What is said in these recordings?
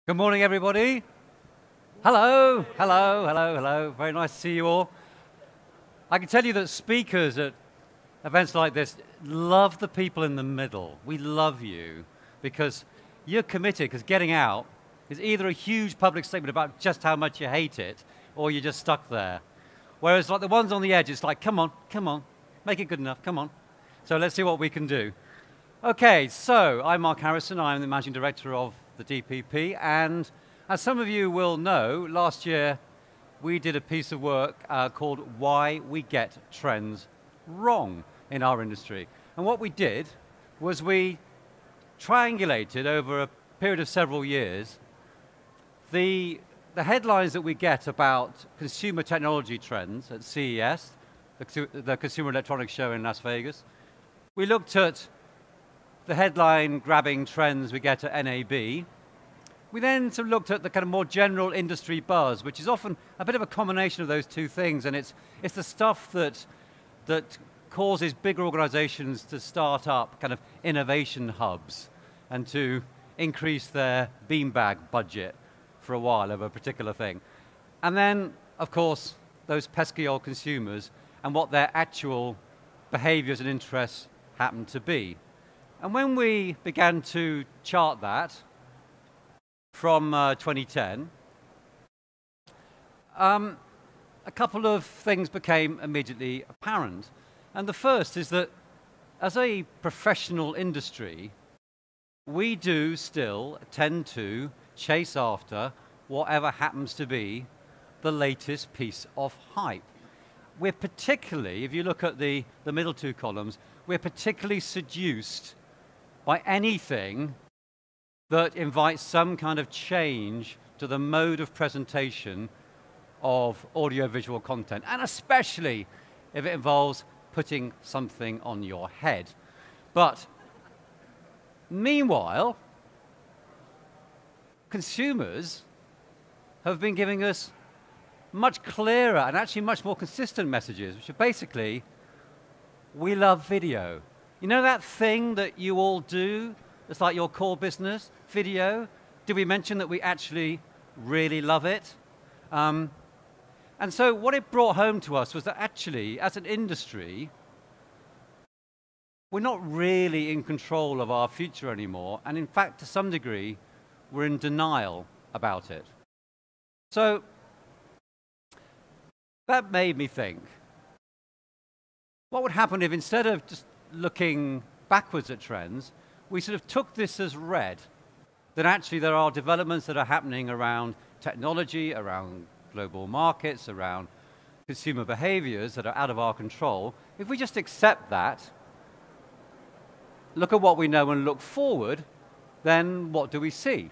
Good morning, everybody. Hello, hello, hello, hello. Very nice to see you all. I can tell you that speakers at events like this love the people in the middle. We love you because you're committed, because getting out is either a huge public statement about just how much you hate it, or you're just stuck there. Whereas like the ones on the edge, it's like, come on, make it good enough, come on. So let's see what we can do. Okay, so I'm Mark Harrison. I'm the Managing Director of the DPP, and as some of you will know, last year we did a piece of work called Why We Get Trends Wrong in Our Industry. And what we did was we triangulated over a period of several years the headlines that we get about consumer technology trends at CES, the Consumer Electronics Show in Las Vegas. We looked at the headline-grabbing trends we get at NAB. We then sort of looked at the kind of more general industry buzz, which is often a bit of a combination of those two things, and it's the stuff that causes bigger organizations to start up kind of innovation hubs and to increase their beanbag budget for a while over a particular thing. And then, of course, those pesky old consumers and what their actual behaviors and interests happen to be. And when we began to chart that from 2010, a couple of things became immediately apparent. And the first is that as a professional industry, we do still tend to chase after whatever happens to be the latest piece of hype. We're particularly, if you look at the middle two columns, we're particularly seduced by anything that invites some kind of change to the mode of presentation of audiovisual content, and especially if it involves putting something on your head. But meanwhile, consumers have been giving us much clearer and actually much more consistent messages, which are basically, we love video. You know that thing that you all do? It's like your core business, video. Did we mention that we actually really love it? And so what it brought home to us was that actually, as an industry, we're not really in control of our future anymore. And in fact, to some degree, we're in denial about it. So that made me think, what would happen if instead of just looking backwards at trends, we sort of took this as read, that actually there are developments that are happening around technology, around global markets, around consumer behaviors that are out of our control. If we just accept that, look at what we know and look forward, then what do we see?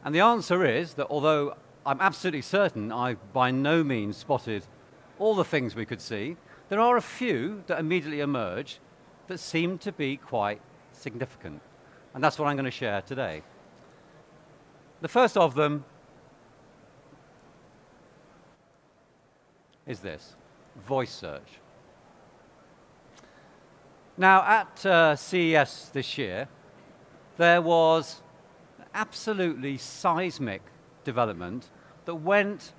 And the answer is that although I'm absolutely certain I've by no means spotted all the things we could see, there are a few that immediately emerge that seem to be quite significant. And that's what I'm going to share today. The first of them is this, voice search. Now, at CES this year, there was absolutely seismic development that went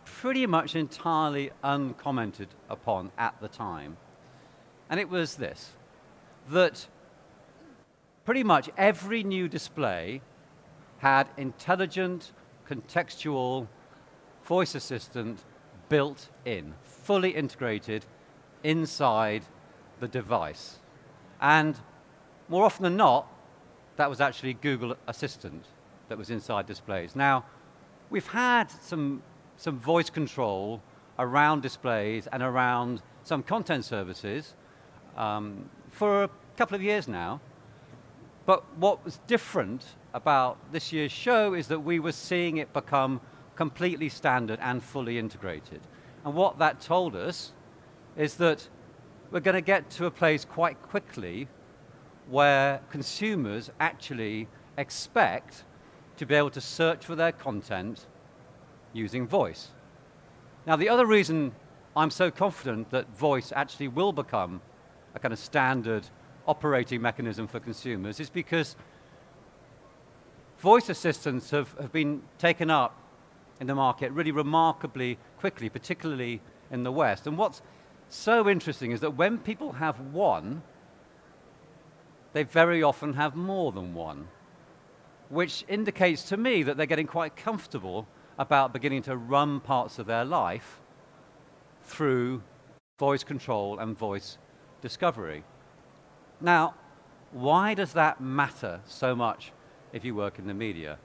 pretty much entirely uncommented upon at the time. And it was this, that pretty much every new display had intelligent, contextual voice assistant built in, fully integrated inside the device. And more often than not, that was actually Google Assistant that was inside displays. Now, we've had some voice control around displays and around some content services for a couple of years now. But what was different about this year's show is that we were seeing it become completely standard and fully integrated. And what that told us is that we're going to get to a place quite quickly where consumers actually expect to be able to search for their content using voice. Now, the other reason I'm so confident that voice actually will become a kind of standard operating mechanism for consumers is because voice assistants have been taken up in the market really remarkably quickly, particularly in the West. And what's so interesting is that when people have one, they very often have more than one, which indicates to me that they're getting quite comfortable about beginning to run parts of their life through voice control and voice discovery. Now, why does that matter so much if you work in the media?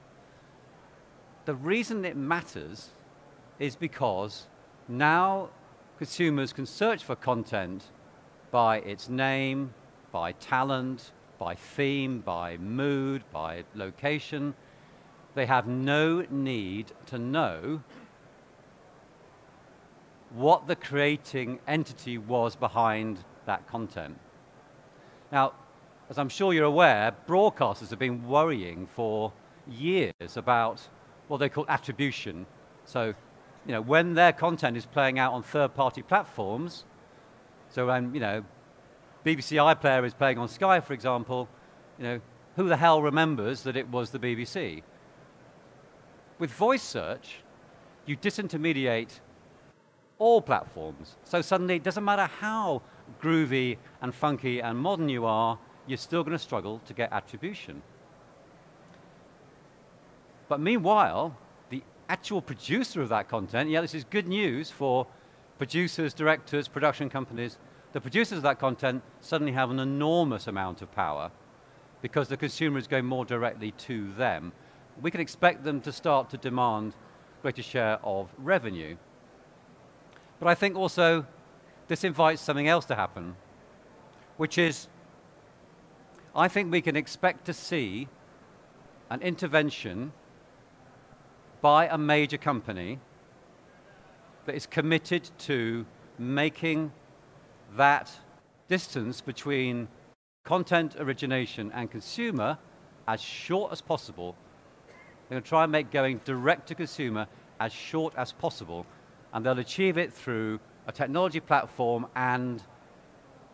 The reason it matters is because now consumers can search for content by its name, by talent, by theme, by mood, by location. They have no need to know what the creating entity was behind that content. Now, as I'm sure you're aware, broadcasters have been worrying for years about what they call attribution. So, when their content is playing out on third-party platforms, so when, BBC iPlayer is playing on Sky, for example, who the hell remembers that it was the BBC? With voice search, you disintermediate all platforms. So suddenly, it doesn't matter how groovy and funky and modern you are, you're still going to struggle to get attribution. But meanwhile, the actual producer of that content, this is good news for producers, directors, production companies. The producers of that content suddenly have an enormous amount of power because the consumer is going more directly to them. We can expect them to start to demand a greater share of revenue. But I think also this invites something else to happen, which is I think we can expect to see an intervention by a major company that is committed to making that distance between content origination and consumer as short as possible. They're going to try and make going direct to consumer as short as possible, and they'll achieve it through a technology platform and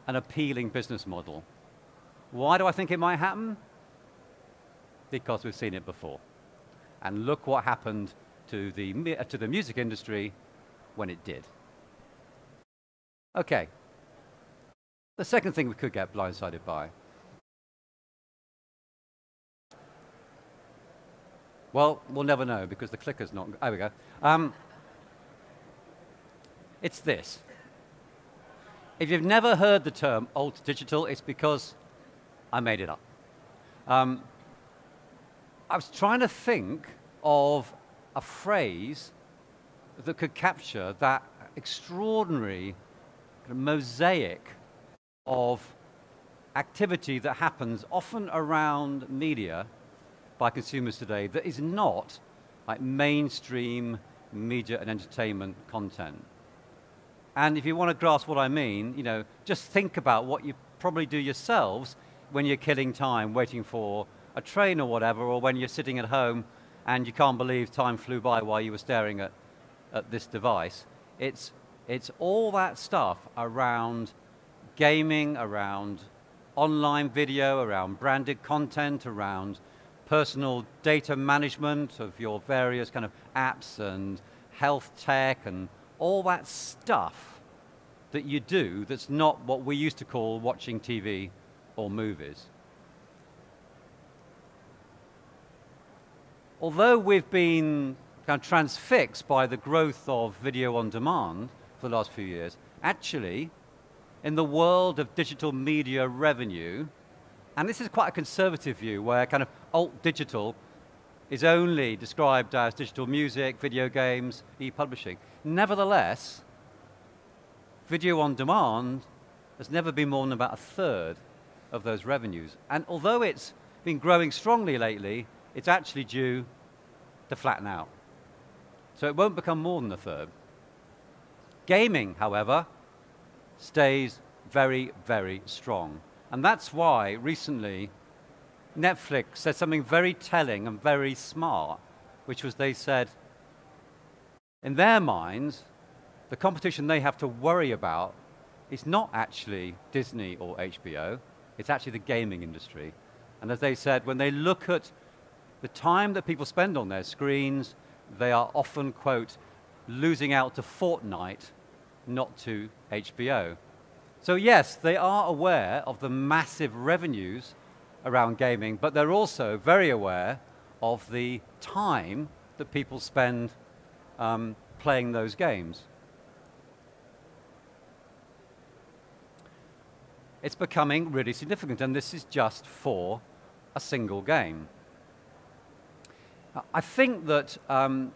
an appealing business model. Why do I think it might happen? Because we've seen it before. And look what happened to the music industry when it did. Okay. The second thing we could get blindsided by. Well, we'll never know because the clicker's not. There we go. It's this. If you've never heard the term alt digital, it's because I made it up. I was trying to think of a phrase that could capture that extraordinary mosaic of activity that happens often around media by consumers today that is not like mainstream media and entertainment content. And if you want to grasp what I mean, just think about what you probably do yourselves when you're killing time waiting for a train or whatever, or when you're sitting at home and you can't believe time flew by while you were staring at this device. It's all that stuff around gaming, around online video, around branded content, around personal data management of your various kind of apps and health tech and all that stuff that you do that's not what we used to call watching TV or movies. Although we've been kind of transfixed by the growth of video on demand for the last few years, actually, in the world of digital media revenue, and this is quite a conservative view where kind of alt digital is only described as digital music, video games, e-publishing. Nevertheless, video on demand has never been more than about a third of those revenues. And although it's been growing strongly lately, it's actually due to flatten out. So it won't become more than a third. Gaming, however, stays very, very strong. And that's why recently Netflix said something very telling and very smart, which was they said, in their minds, the competition they have to worry about is not actually Disney or HBO, it's actually the gaming industry. And as they said, when they look at the time that people spend on their screens, they are often, quote, losing out to Fortnite, not to HBO. So yes, they are aware of the massive revenues around gaming, but they're also very aware of the time that people spend playing those games. It's becoming really significant, and this is just for a single game. I think that over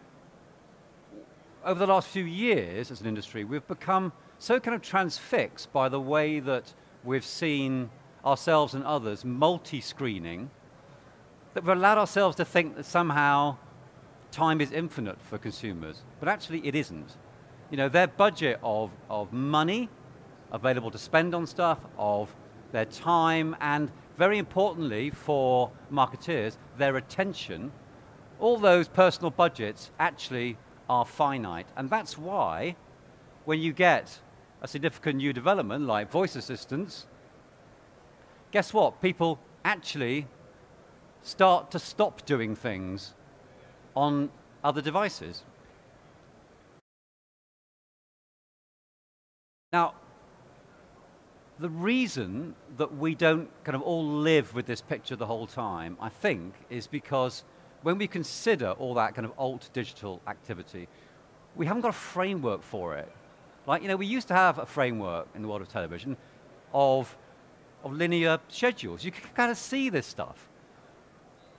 the last few years as an industry, we've become so kind of transfixed by the way that we've seen ourselves and others multi-screening that we've allowed ourselves to think that somehow time is infinite for consumers. But actually it isn't. You know, their budget of money available to spend on stuff, of their time, and very importantly for marketeers, their attention, all those personal budgets actually are finite. And that's why when you get a significant new development like voice assistants, guess what? People actually start to stop doing things on other devices. Now, the reason that we don't kind of all live with this picture the whole time, I think, is because when we consider all that kind of alt digital activity, we haven't got a framework for it. Like, you know, we used to have a framework in the world of television of linear schedules. You can kind of see this stuff.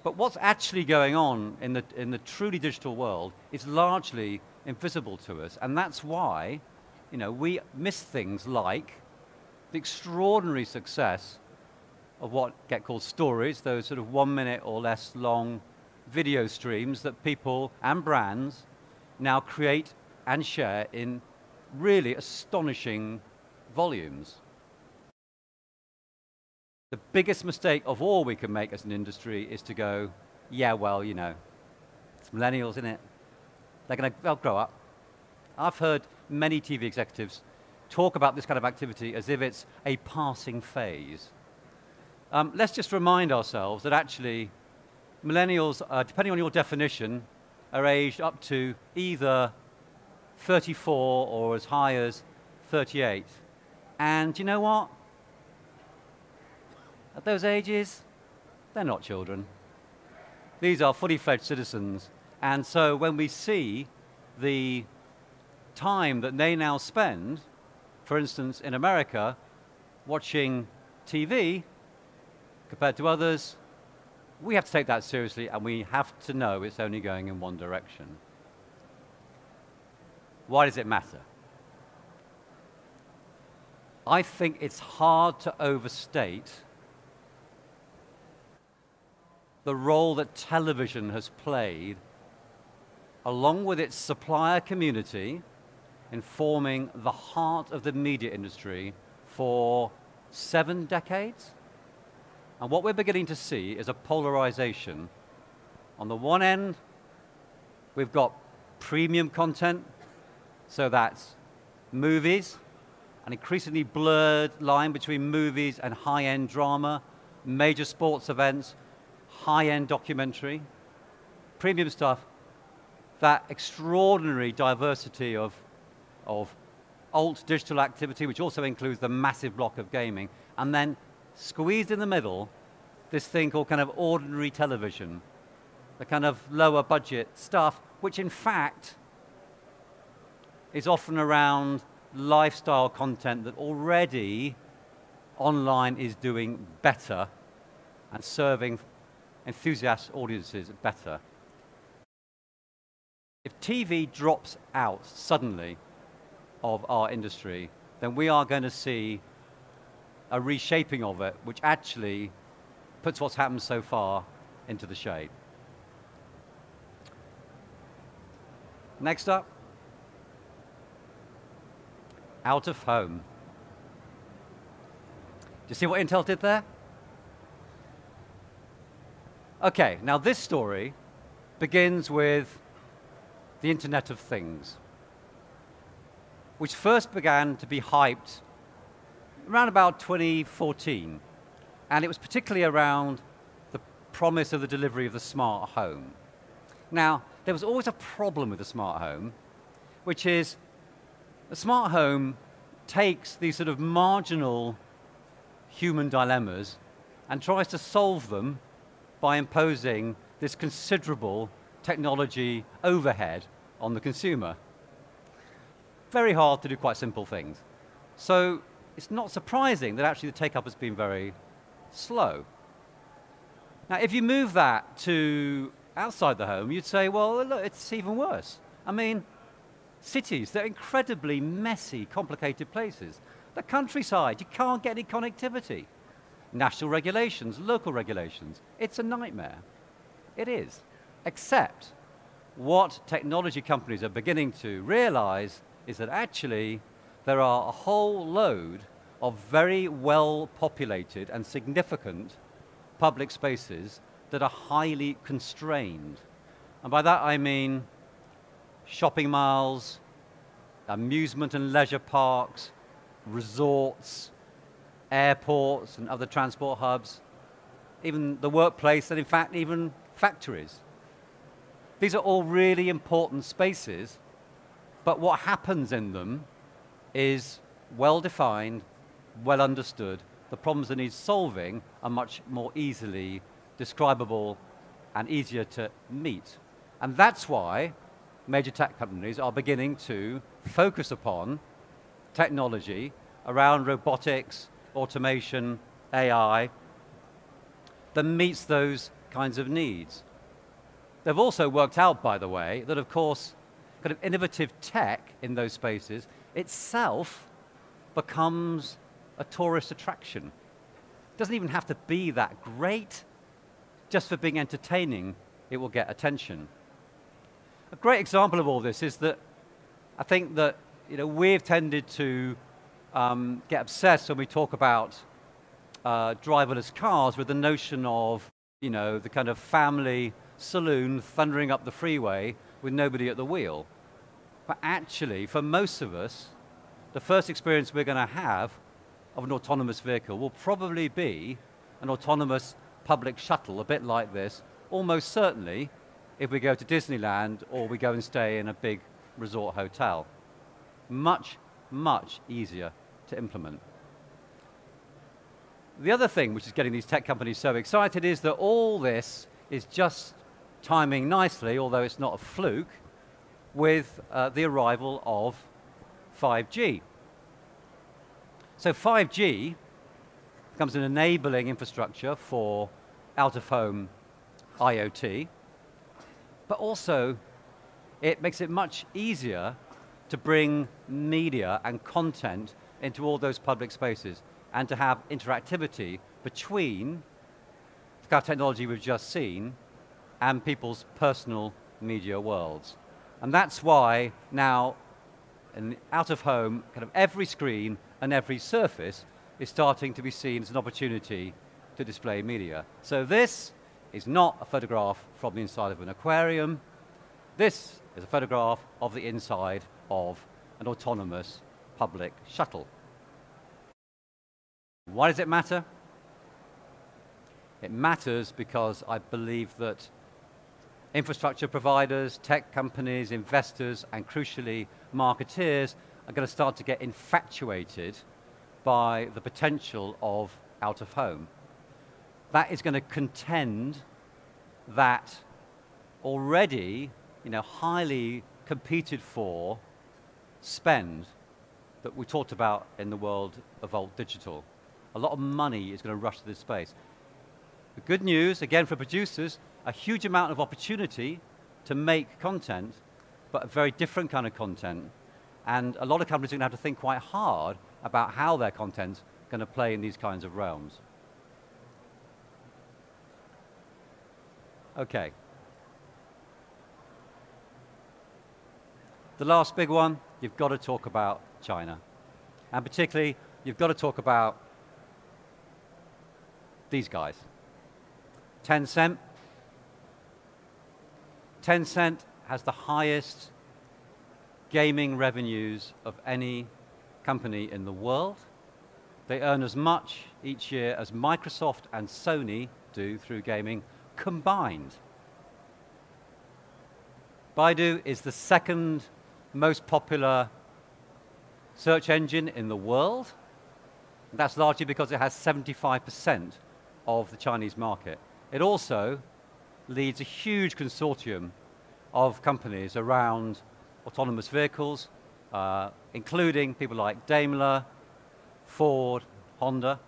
But what's actually going on in the truly digital world is largely invisible to us. And that's why, you know, we miss things like the extraordinary success of what get called stories, those sort of 1 minute or less long video streams that people and brands now create and share in really astonishing volumes. The biggest mistake of all we can make as an industry is to go, yeah, well, you know, it's millennials, isn't it? They'll grow up. I've heard many TV executives talk about this kind of activity as if it's a passing phase. Let's just remind ourselves that actually millennials, depending on your definition, are aged up to either 34 or as high as 38. And you know what? At those ages, they're not children. These are fully fledged citizens. And so when we see the time that they now spend, for instance, in America, watching TV compared to others, we have to take that seriously, and we have to know it's only going in one direction. Why does it matter? I think it's hard to overstate the role that television has played, along with its supplier community, in forming the heart of the media industry for 7 decades. And what we're beginning to see is a polarization. On the one end, we've got premium content, so that's movies, an increasingly blurred line between movies and high-end drama, major sports events, high-end documentary, premium stuff, that extraordinary diversity of alt digital activity, which also includes the massive block of gaming, and then squeezed in the middle, this thing called kind of ordinary television, the kind of lower budget stuff, which in fact is often around lifestyle content that already online is doing better and serving enthusiast audiences better. If TV drops out suddenly of our industry, then we are going to see a reshaping of it, which actually puts what's happened so far into the shade. Next up, out of home. Do you see what Intel did there? Okay, now this story begins with the Internet of Things, which first began to be hyped around about 2014. And it was particularly around the promise of the delivery of the smart home. Now, there was always a problem with the smart home, which is the smart home takes these sort of marginal human dilemmas and tries to solve them by imposing this considerable technology overhead on the consumer. Very hard to do quite simple things. So it's not surprising that actually the take-up has been very slow. Now, if you move that to outside the home, you'd say, well, look, it's even worse. I mean, cities, they're incredibly messy, complicated places. The countryside, you can't get any connectivity. National regulations, local regulations, it's a nightmare. It is. Except what technology companies are beginning to realize is that actually there are a whole load of very well-populated and significant public spaces that are highly constrained. And by that I mean shopping malls, amusement and leisure parks, resorts, airports and other transport hubs, even the workplace, and in fact even factories. These are all really important spaces, but what happens in them is well-defined, well understood. The problems that need solving are much more easily describable and easier to meet. And that's why major tech companies are beginning to focus upon technology around robotics, automation, AI, that meets those kinds of needs. They've also worked out, by the way, that of course, kind of innovative tech in those spaces itself becomes a tourist attraction. It doesn't even have to be that great. Just for being entertaining, it will get attention. A great example of all this is that I think that we've tended to get obsessed when we talk about driverless cars with the notion of the kind of family saloon thundering up the freeway with nobody at the wheel. But actually, for most of us, the first experience we're going to have of an autonomous vehicle will probably be an autonomous public shuttle, a bit like this, almost certainly if we go to Disneyland or we go and stay in a big resort hotel. Much, much easier to implement. The other thing which is getting these tech companies so excited is that all this is just timing nicely, although it's not a fluke, with the arrival of 5G. So 5G becomes an enabling infrastructure for out-of-home IoT, but also it makes it much easier to bring media and content into all those public spaces and to have interactivity between the kind of technology we've just seen and people's personal media worlds. And that's why now, in out-of-home, kind of every screen and every surface is starting to be seen as an opportunity to display media. So this is not a photograph from the inside of an aquarium. This is a photograph of the inside of an autonomous public shuttle. Why does it matter? It matters because I believe that infrastructure providers, tech companies, investors, and crucially, marketeers are going to start to get infatuated by the potential of out-of-home. That is going to contend that already, highly competed for spend that we talked about in the world of old digital. A lot of money is going to rush to this space. The good news, again, for producers, a huge amount of opportunity to make content, but a very different kind of content. And a lot of companies are going to have to think quite hard about how their content's going to play in these kinds of realms. Okay. The last big one, you've got to talk about China. And particularly, you've got to talk about these guys. Tencent. Tencent has the highest gaming revenues of any company in the world. They earn as much each year as Microsoft and Sony do through gaming combined. Baidu is the second most popular search engine in the world. That's largely because it has 75% of the Chinese market. It also leads a huge consortium of companies around autonomous vehicles, including people like Daimler, Ford, Honda.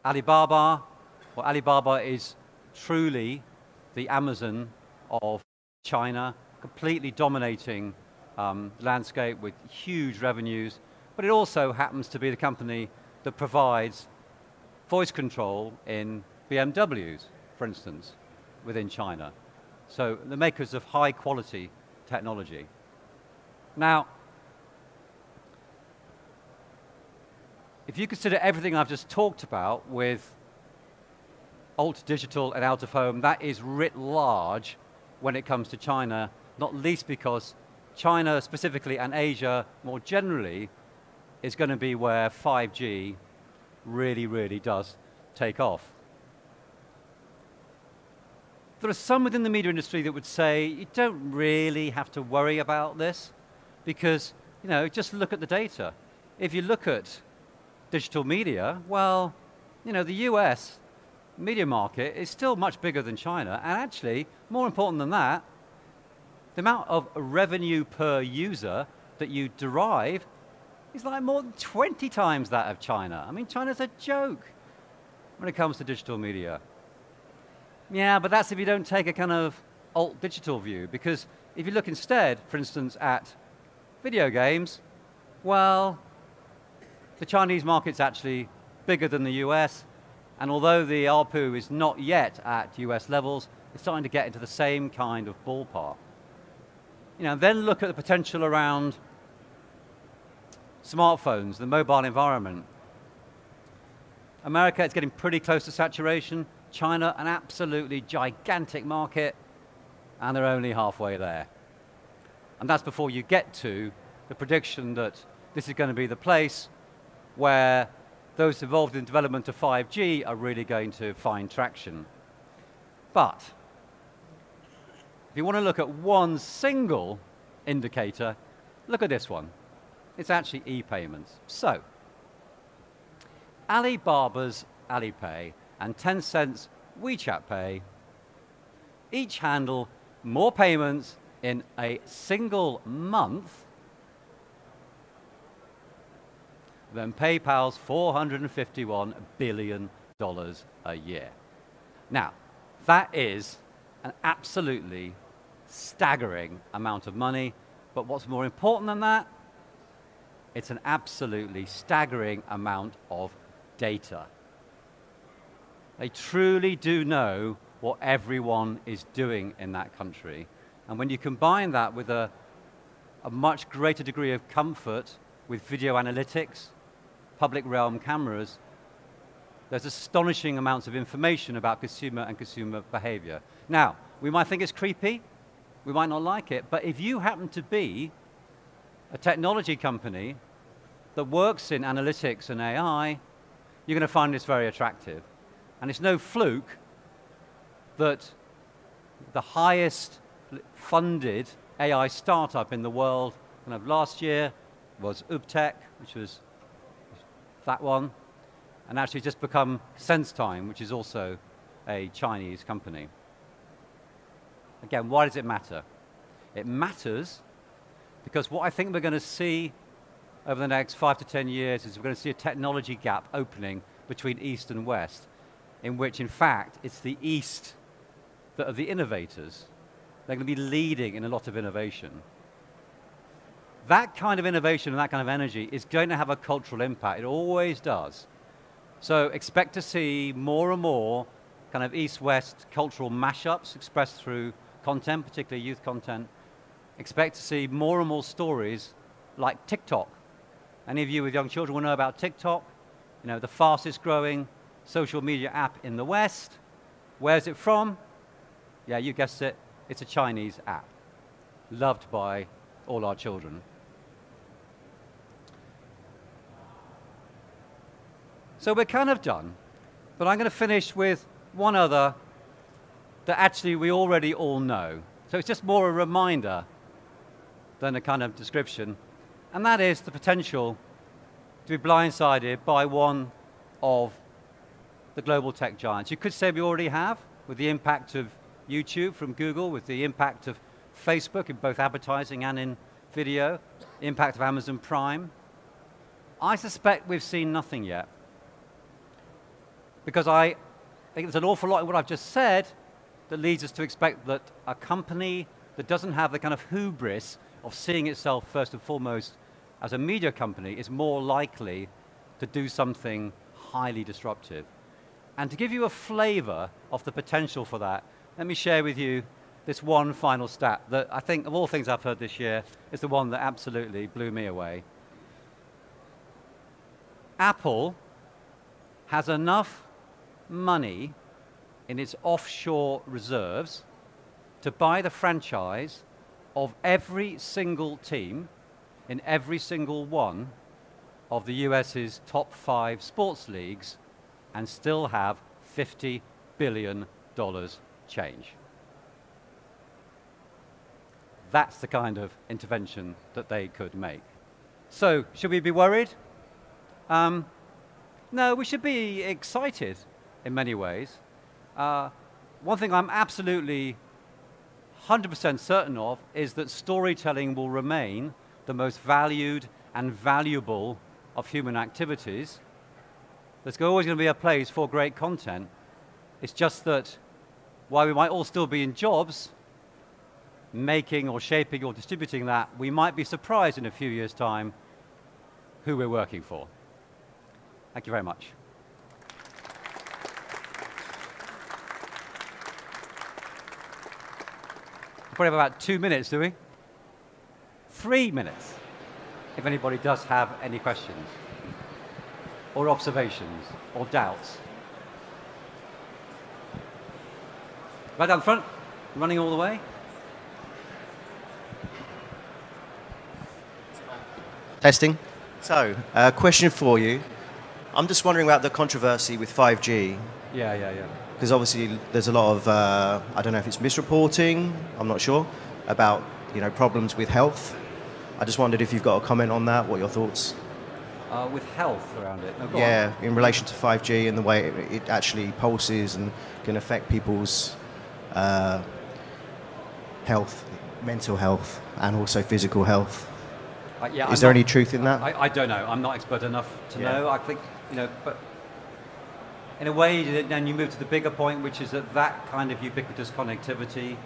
Alibaba is truly the Amazon of China, completely dominating the landscape with huge revenues, but it also happens to be the company that provides voice control in BMWs, for instance, within China. So the makers of high quality technology. Now, if you consider everything I've just talked about with alt digital and out of home, that is writ large when it comes to China, not least because China specifically and Asia more generally is going to be where 5G really, really does take off. There are some within the media industry that would say you don't really have to worry about this because, just look at the data. If you look at digital media, well, the US media market is still much bigger than China, and actually, more important than that, the amount of revenue per user that you derive is like more than 20 times that of China. I mean, China's a joke when it comes to digital media. Yeah, but that's if you don't take a kind of alt digital view, because if you look instead, for instance, at video games, well, the Chinese market's actually bigger than the US, and although the ARPU is not yet at US levels, it's starting to get into the same kind of ballpark. Then look at the potential around smartphones, the mobile environment. America is getting pretty close to saturation. China, an absolutely gigantic market, and they're only halfway there. And that's before you get to the prediction that this is going to be the place where those involved in development of 5G are really going to find traction. But if you want to look at one single indicator, look at this one. It's actually e-payments. So, Alibaba's Alipay and Tencent's WeChat Pay each handle more payments in a single month than PayPal's $451 billion a year. Now, that is an absolutely staggering amount of money, but what's more important than that? It's an absolutely staggering amount of data. They truly do know what everyone is doing in that country. And when you combine that with a much greater degree of comfort with video analytics, public realm cameras, there's astonishing amounts of information about consumer and consumer behavior. Now, we might think it's creepy, we might not like it, but if you happen to be a technology company that works in analytics and AI, you're going to find this very attractive. And it's no fluke that the highest funded AI startup in the world kind of last year was Ubtech, which was that one, and actually just become SenseTime, which is also a Chinese company. Again, why does it matter? It matters because what I think we're going to see over the next 5 to 10 years is we're going to see a technology gap opening between East and West, in which, in fact, it's the East that are the innovators. They're going to be leading in a lot of innovation. That kind of innovation and that kind of energy is going to have a cultural impact. It always does. So expect to see more and more kind of East-West cultural mashups expressed through content, particularly youth content. Expect to see more and more stories like TikTok. Any of you with young children will know about TikTok, the fastest growing social media app in the West. Where's it from? Yeah, you guessed it. It's a Chinese app, loved by all our children. So we're kind of done, but I'm going to finish with one other that actually we already all know. So it's just more a reminder than a kind of description. And that is the potential to be blindsided by one of the global tech giants. You could say we already have, with the impact of YouTube from Google, with the impact of Facebook in both advertising and in video, the impact of Amazon Prime. I suspect we've seen nothing yet, because I think there's an awful lot in what I've just said that leads us to expect that a company that doesn't have the kind of hubris of seeing itself first and foremost as a media company is more likely to do something highly disruptive. And to give you a flavor of the potential for that, let me share with you this one final stat that I think, of all things I've heard this year, is the one that absolutely blew me away. Apple has enough money in its offshore reserves to buy the franchise of every single team in every single one of the US's top 5 sports leagues and still have $50 billion change. That's the kind of intervention that they could make. So, should we be worried? No, we should be excited in many ways. One thing I'm absolutely 100% certain of is that storytelling will remain the most valued and valuable of human activities. There's always going to be a place for great content. It's just that while we might all still be in jobs, making or shaping or distributing that, we might be surprised in a few years' time who we're working for. Thank you very much. We probably have about 2 minutes, do we? 3 minutes, if anybody does have any questions, or observations, or doubts. Right down front, running all the way. Testing. So, question for you. I'm just wondering about the controversy with 5G. Yeah. Because obviously there's a lot of, I don't know if it's misreporting, I'm not sure, about problems with health. I just wondered if you've got a comment on that, what your thoughts? With health around it? No, yeah, in relation to 5G and the way it actually pulses and can affect people's health, mental health, and also physical health. Yeah, Is there any truth in that? I don't know. I'm not expert enough to know. I think, but in a way, then you move to the bigger point, which is that kind of ubiquitous connectivity,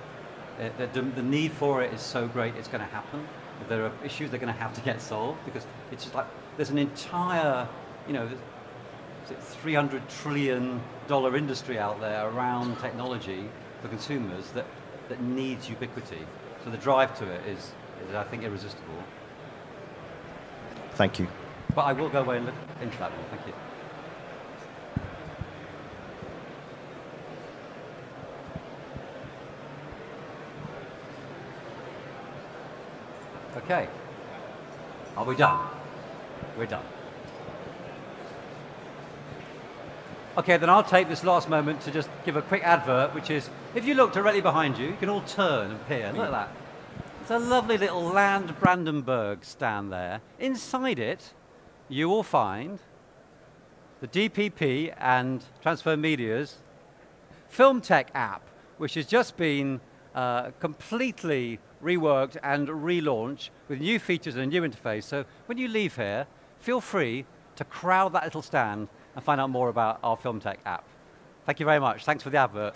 the need for it is so great, it's going to happen. If there are issues, they're going to have to get solved, because it's just like there's an entire, $300 trillion industry out there around technology for consumers that needs ubiquity. So the drive to it is I think, irresistible. Thank you. But I will go away and look into that one. Thank you. Okay. Are we done? We're done. Okay, then I'll take this last moment to just give a quick advert, which is, if you look directly behind you, you can all turn and peer. Look at that. It's a lovely little Land Brandenburg stand there. Inside it, you will find the DPP and Transfer Media's Film Tech app, which has just been completely reworked and relaunched with new features and a new interface. So when you leave here, feel free to crowd that little stand and find out more about our Film Tech app. Thank you very much. Thanks for the advert.